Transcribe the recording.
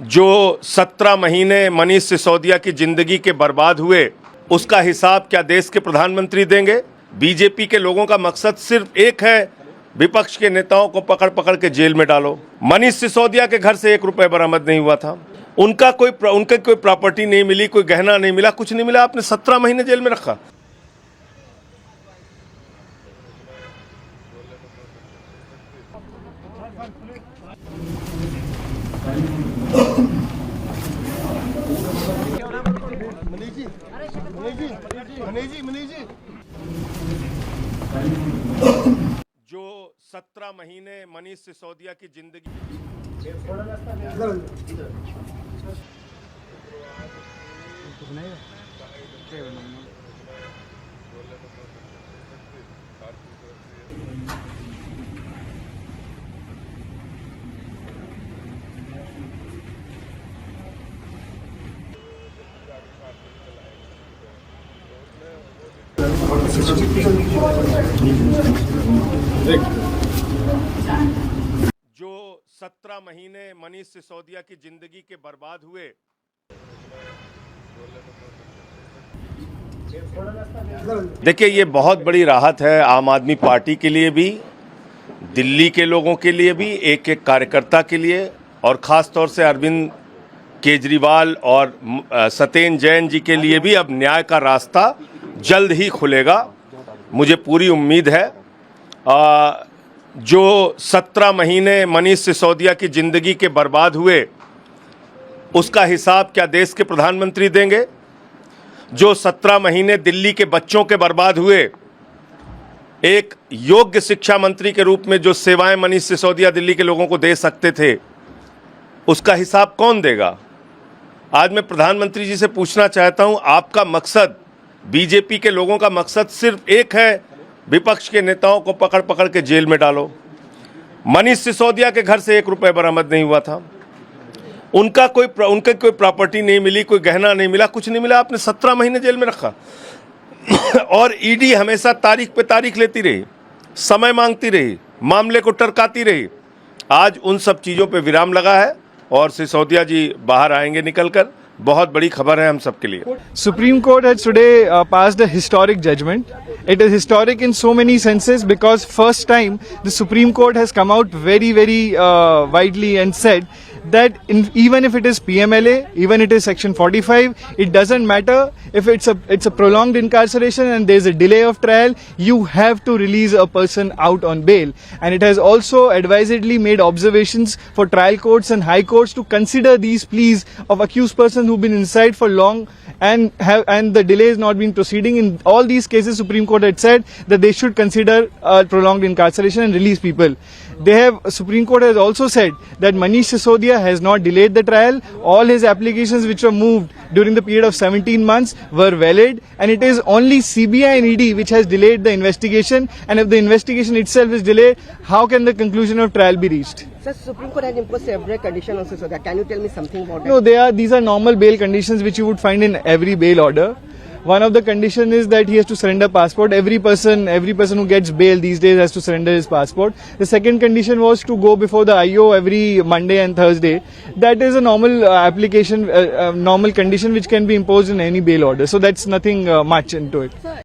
जो 17 महीने मनीष सिसोदिया की जिंदगी के बर्बाद हुए, उसका हिसाब क्या देश के प्रधानमंत्री देंगे? बीजेपी के लोगों का मकसद सिर्फ एक है, विपक्ष के नेताओं को पकड़ पकड़ के जेल में डालो। मनीष सिसोदिया के घर से 1 रुपए बरामद नहीं हुआ था, उनका कोई प्रॉपर्टी नहीं मिली, कोई गहना नहीं मिला, कुछ नहीं मिला। आपने 17 महीने जेल में रखा। जो 17 महीने मनीष सिसोदिया की जिंदगी जो 17 महीने मनीष सिसोदिया की जिंदगी के बर्बाद हुए, देखिए ये बहुत बड़ी राहत है आम आदमी पार्टी के लिए भी, दिल्ली के लोगों के लिए भी, एक एक कार्यकर्ता के लिए, और ख़ास तौर से अरविंद केजरीवाल और सत्येंद्र जैन जी के लिए भी अब न्याय का रास्ता जल्द ही खुलेगा, मुझे पूरी उम्मीद है। जो 17 महीने मनीष सिसोदिया की जिंदगी के बर्बाद हुए, उसका हिसाब क्या देश के प्रधानमंत्री देंगे? जो 17 महीने दिल्ली के बच्चों के बर्बाद हुए, एक योग्य शिक्षा मंत्री के रूप में जो सेवाएं मनीष सिसोदिया दिल्ली के लोगों को दे सकते थे, उसका हिसाब कौन देगा? आज मैं प्रधानमंत्री जी से पूछना चाहता हूं, आपका मकसद, बीजेपी के लोगों का मकसद सिर्फ एक है, विपक्ष के नेताओं को पकड़ पकड़ के जेल में डालो। मनीष सिसोदिया के घर से 1 रुपए बरामद नहीं हुआ था, उनका कोई प्रॉपर्टी नहीं मिली, कोई गहना नहीं मिला, कुछ नहीं मिला। आपने 17 महीने जेल में रखा। और ईडी हमेशा तारीख पे तारीख लेती रही, समय मांगती रही, मामले को टरकाती रही। आज उन सब चीज़ों पे विराम लगा है और सिसोदिया जी बाहर आएंगे निकलकर। बहुत बड़ी खबर है हम सबके लिए। Supreme Court has today passed a historic judgment. It is historic in so many senses because first time the Supreme Court has come out very widely and said that even if it is PMLA, even it is Section 45, it doesn't matter if it's a prolonged incarceration and there is a delay of trial, you have to release a person out on bail. And it has also advisedly made observations for trial courts and high courts to consider these pleas of accused persons who've been inside for long and the delay has not been proceeding. In all these cases, Supreme Court had said that they should consider prolonged incarceration and release people. Supreme Court has also said that Manish Sisodia has not delayed the trial. All his applications which were moved during the period of 17 months were valid, and it is only CBI and ED which has delayed the investigation. And if the investigation itself is delayed, how can the conclusion of trial be reached? Sir, Supreme Court has imposed several conditions on Sisodia. Can you tell me something about that? No, these are normal bail conditions which you would find in every bail order. One of the conditions is that he has to surrender passport. Every person who gets bail these days has to surrender his passport. The second condition was to go before the IO every Monday and Thursday. That is a normal application, normal condition which can be imposed in any bail order. So that's nothing much into it.